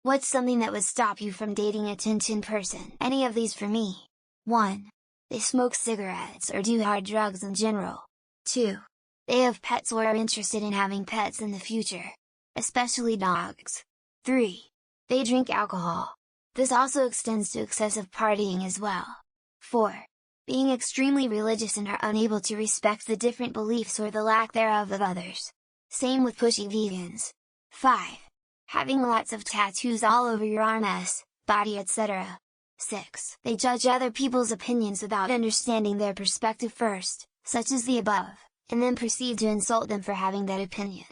What's something that would stop you from dating a Tintin person? Any of these for me. 1. They smoke cigarettes or do hard drugs in general. 2. They have pets or are interested in having pets in the future. Especially dogs. 3. They drink alcohol. This also extends to excessive partying as well. 4. Being extremely religious and are unable to respect the different beliefs or the lack thereof of others. Same with pushy vegans. 5. Having lots of tattoos all over your arms, body, etc. 6. They judge other people's opinions without understanding their perspective first, such as the above, and then proceed to insult them for having that opinion.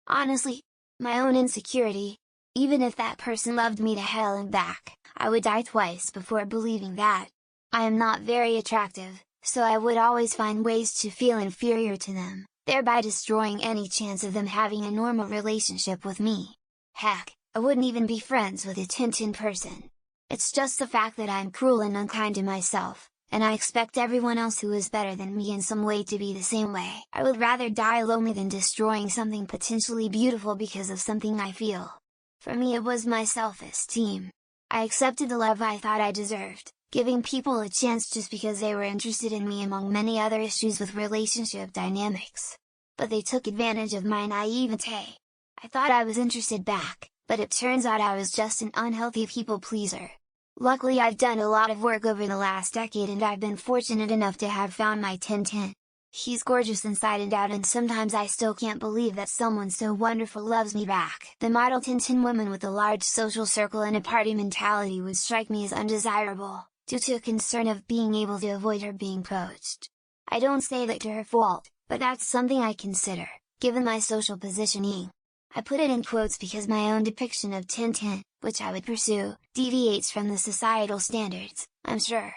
Honestly, my own insecurity, even if that person loved me to hell and back, I would die twice before believing that. I am not very attractive, so I would always find ways to feel inferior to them, thereby destroying any chance of them having a normal relationship with me. Heck, I wouldn't even be friends with a Tintin person. It's just the fact that I'm cruel and unkind to myself, and I expect everyone else who is better than me in some way to be the same way. I would rather die lonely than destroying something potentially beautiful because of something I feel. For me it was my self-esteem. I accepted the love I thought I deserved, giving people a chance just because they were interested in me among many other issues with relationship dynamics. But they took advantage of my naivete. I thought I was interested back, but it turns out I was just an unhealthy people pleaser. Luckily I've done a lot of work over the last decade and I've been fortunate enough to have found my Tintin. He's gorgeous inside and out and sometimes I still can't believe that someone so wonderful loves me back. The model Tintin woman with a large social circle and a party mentality would strike me as undesirable, due to a concern of being able to avoid her being poached. I don't say that to her fault, but that's something I consider, given my social positioning. I put it in quotes because my own depiction of Tintin, which I would pursue, deviates from the societal standards, I'm sure.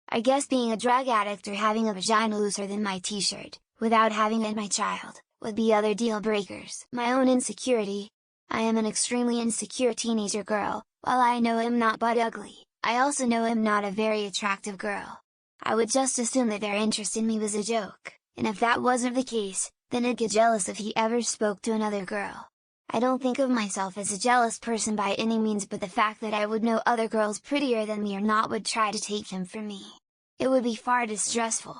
I guess being a drug addict or having a vagina looser than my t-shirt, without having had my child, would be other deal breakers. My own insecurity. I am an extremely insecure teenager girl, while I know I'm not but ugly, I also know I'm not a very attractive girl. I would just assume that their interest in me was a joke, and if that wasn't the case, then I'd get jealous if he ever spoke to another girl. I don't think of myself as a jealous person by any means, but the fact that I would know other girls prettier than me or not would try to take him from me. It would be far too stressful.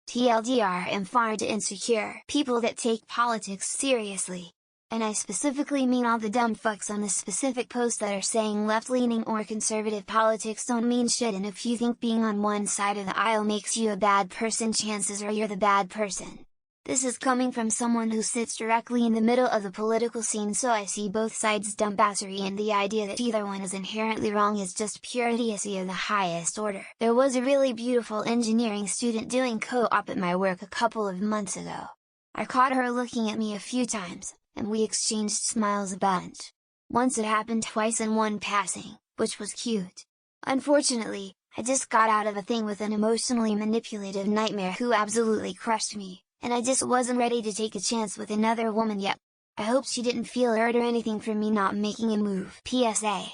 TLDR, I'm far too insecure. People that take politics seriously. And I specifically mean all the dumb fucks on a specific post that are saying left-leaning or conservative politics don't mean shit, and if you think being on one side of the aisle makes you a bad person, chances are you're the bad person. This is coming from someone who sits directly in the middle of the political scene, so I see both sides' dumbassery, and the idea that either one is inherently wrong is just pure idiocy of the highest order. There was a really beautiful engineering student doing co-op at my work a couple of months ago. I caught her looking at me a few times, and we exchanged smiles a bunch. Once it happened twice in one passing, which was cute. Unfortunately, I just got out of a thing with an emotionally manipulative nightmare who absolutely crushed me, and I just wasn't ready to take a chance with another woman yet. I hope she didn't feel hurt or anything for me not making a move. PSA.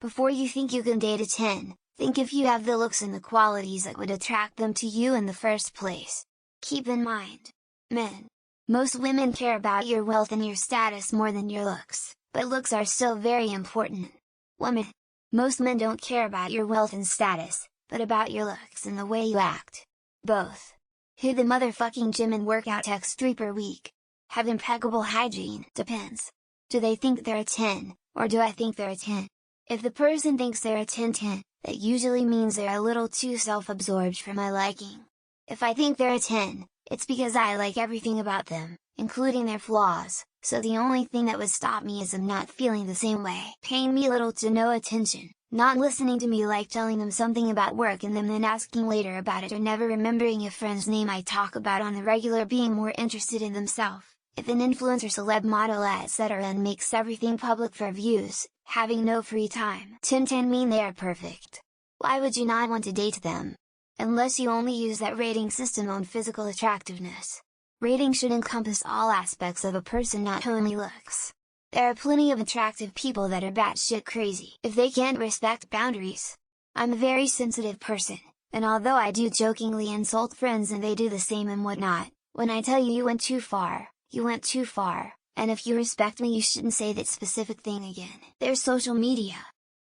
Before you think you can date a 10, think if you have the looks and the qualities that would attract them to you in the first place. Keep in mind, men. Most women care about your wealth and your status more than your looks, but looks are still very important. Women. Most men don't care about your wealth and status, but about your looks and the way you act. Both. Hit the motherfucking gym and work out X 3 per week. Have impeccable hygiene. Depends. Do they think they're a 10, or do I think they're a 10? If the person thinks they're a 10-10, that usually means they're a little too self-absorbed for my liking. If I think they're a 10, it's because I like everything about them, including their flaws, so the only thing that would stop me is them not feeling the same way. Paying me little to no attention. Not listening to me, like telling them something about work and them then asking later about it, or never remembering a friend's name I talk about on the regular, being more interested in themselves. If an influencer, celeb, model, etc. and makes everything public for views, having no free time. 10-10 mean they are perfect. Why would you not want to date them? Unless you only use that rating system on physical attractiveness. Rating should encompass all aspects of a person, not only looks. There are plenty of attractive people that are batshit crazy if they can't respect boundaries. I'm a very sensitive person, and although I do jokingly insult friends and they do the same and whatnot, when I tell you went too far, you went too far, and if you respect me you shouldn't say that specific thing again. There's social media.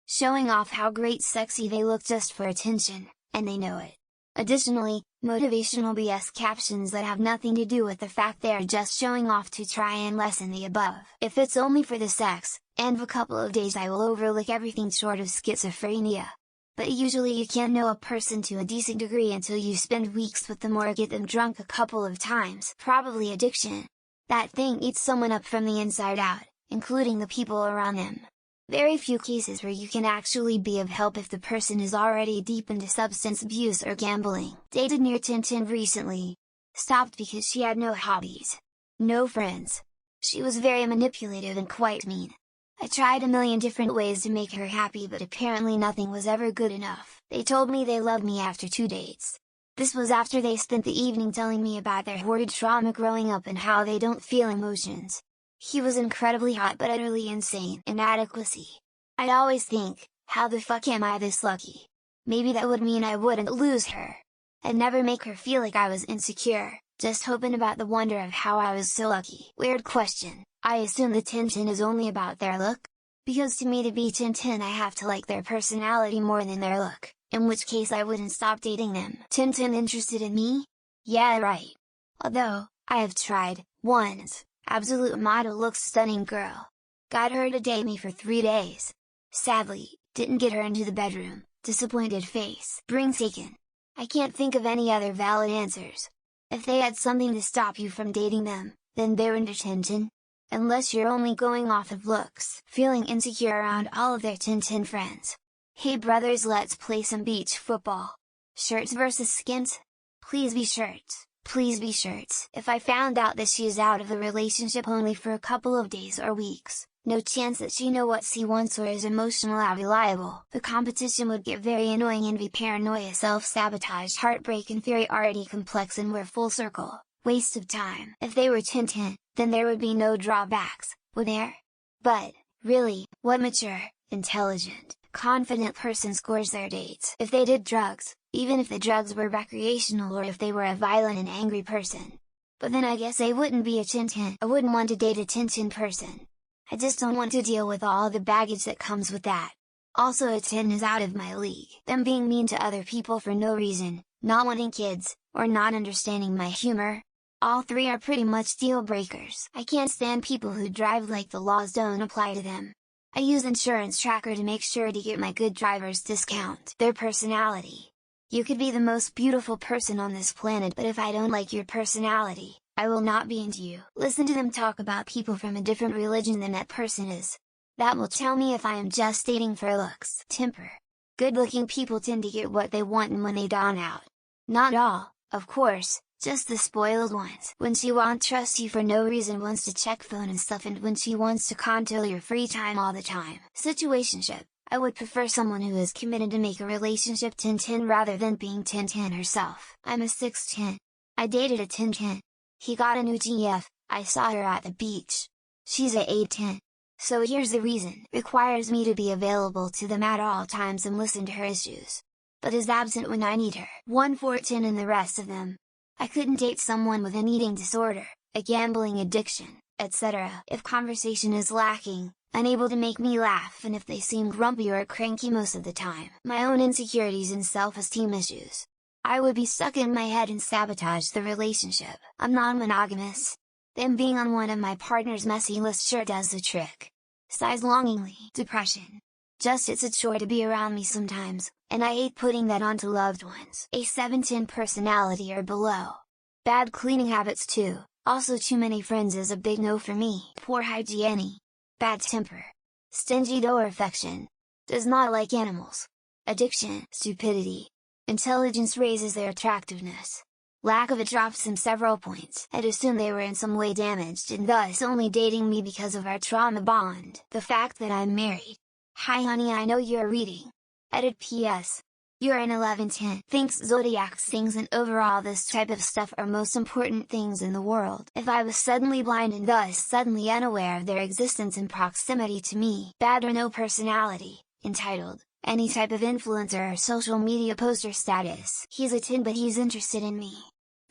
showing off how great sexy they look just for attention, and they know it. Additionally, motivational BS captions that have nothing to do with the fact they are just showing off to try and lessen the above. If it's only for the sex, and of a couple of days I will overlook everything short of schizophrenia. But usually you can't know a person to a decent degree until you spend weeks with them or get them drunk a couple of times. Probably addiction. That thing eats someone up from the inside out, including the people around them. Very few cases where you can actually be of help if the person is already deep into substance abuse or gambling. Dated near Tintin recently. Stopped because she had no hobbies. No friends. She was very manipulative and quite mean. I tried a million different ways to make her happy, but apparently nothing was ever good enough. They told me they loved me after 2 dates. This was after they spent the evening telling me about their hoarded trauma growing up and how they don't feel emotions. He was incredibly hot but utterly insane. Inadequacy. I'd always think, how the fuck am I this lucky? Maybe that would mean I wouldn't lose her. I'd never make her feel like I was insecure, just hoping about the wonder of how I was so lucky. Weird question, I assume the Tintin is only about their look? Because to me to be Tintin I have to like their personality more than their look, in which case I wouldn't stop dating them. Tintin interested in me? Yeah, right. Although, I have tried, once. Absolute model looks stunning girl. Got her to date me for 3 days. Sadly, didn't get her into the bedroom, disappointed face. Bring taken. I can't think of any other valid answers. If they had something to stop you from dating them, then they're into Tintin. Unless you're only going off of looks. Feeling insecure around all of their Tintin friends. Hey brothers, let's play some beach football. Shirts versus skins? Please be shirts. Please be shirts. If I found out that she is out of the relationship only for a couple of days or weeks, no chance that she know what she wants or is emotionally reliable. The competition would get very annoying and be paranoia, self-sabotage, heartbreak, inferiority complex, and we're full circle. Waste of time. If they were Tintin, then there would be no drawbacks, would there? But, really, what mature, intelligent, confident person scores their dates? If they did drugs, even if the drugs were recreational, or if they were a violent and angry person. But then I guess they wouldn't be a Tintin. I wouldn't want to date a Tintin person. I just don't want to deal with all the baggage that comes with that. Also, a Tin is out of my league. Them being mean to other people for no reason, not wanting kids, or not understanding my humor. All three are pretty much deal breakers. I can't stand people who drive like the laws don't apply to them. I use Insurance Tracker to make sure to get my good driver's discount. Their personality. You could be the most beautiful person on this planet, but if I don't like your personality, I will not be into you. Listen to them talk about people from a different religion than that person is. That will tell me if I am just dating for looks. Temper. Good-looking people tend to get what they want and when they don out. Not all, of course, just the spoiled ones. When she won't trust you for no reason, wants to check phone and stuff, and when she wants to control your free time all the time. Situationship. I would prefer someone who is committed to make a relationship Tintin rather than being Tintin herself. I'm a 6'10". I dated a Tintin. He got a new GF, I saw her at the beach. She's a 8'10". So here's the reason. Requires me to be available to them at all times and listen to her issues. But is absent when I need her. 1'14" and the rest of them. I couldn't date someone with an eating disorder, a gambling addiction, etc. if conversation is lacking, unable to make me laugh, and if they seem grumpy or cranky most of the time. My own insecurities and self-esteem issues. I would be stuck in my head and sabotage the relationship. I'm non-monogamous. Them being on one of my partner's messy list sure does the trick. Sighs longingly. Depression. Just it's a chore to be around me sometimes, and I hate putting that onto loved ones. A 7'10" personality or below. Bad cleaning habits too, also too many friends is a big no for me. Poor hygiene. Bad temper. Stingy or affection. Does not like animals. Addiction. Stupidity. Intelligence raises their attractiveness. Lack of it drops them several points. I'd assume they were in some way damaged and thus only dating me because of our trauma bond. The fact that I'm married. Hi honey, I know you're reading. Edit PS. You're an 11'10". Thinks zodiac things and overall this type of stuff are most important things in the world. If I was suddenly blind and thus suddenly unaware of their existence and proximity to me. Bad or no personality. Entitled. Any type of influencer or social media poster status. He's a 10 but he's interested in me.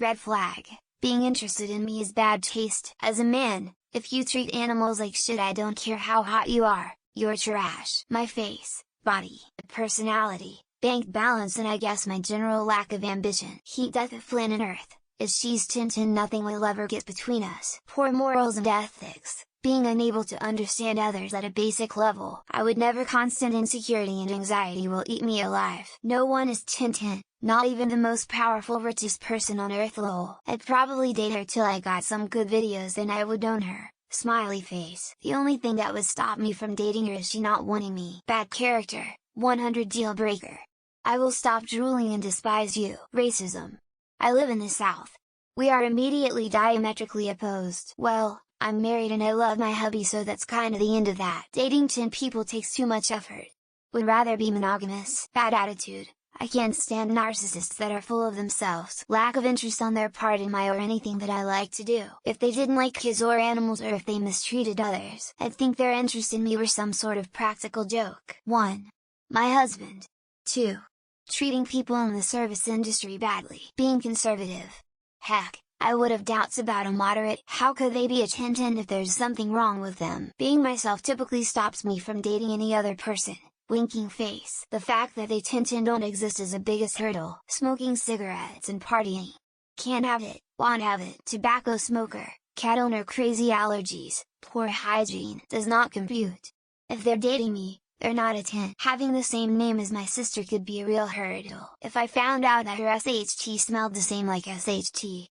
Red flag. Being interested in me is bad taste. As a man, if you treat animals like shit, I don't care how hot you are, you're trash. My face. body, personality, bank balance, and I guess my general lack of ambition. Heat, death of planet Earth. If she's Tintin, nothing will ever get between us. Poor morals and ethics, being unable to understand others at a basic level. I would never. Constant insecurity and anxiety will eat me alive. No one is Tintin, not even the most powerful richest person on Earth. Lol. I'd probably date her till I got some good videos and I would own her. Smiley face. The only thing that would stop me from dating her is she not wanting me. Bad character, 100 deal breaker. I will stop drooling and despise you. Racism. I live in the South. We are immediately diametrically opposed. Well, I'm married and I love my hubby, so that's kinda the end of that. Dating 10 people takes too much effort. Would rather be monogamous. Bad attitude. I can't stand narcissists that are full of themselves. Lack of interest on their part in my or anything that I like to do. If they didn't like kids or animals, or if they mistreated others, I'd think their interest in me were some sort of practical joke. 1. My husband. 2. Treating people in the service industry badly. Being conservative. Heck, I would have doubts about a moderate. How could they be a Tintin if there's something wrong with them? Being myself typically stops me from dating any other person. Winking face. The fact that they Tintin don't exist is the biggest hurdle. Smoking cigarettes and partying. Can't have it, won't have it. Tobacco smoker, cat owner, crazy allergies, poor hygiene. Does not compute. If they're dating me, they're not a 10. Having the same name as my sister could be a real hurdle. If I found out that her SHT smelled the same like SHT,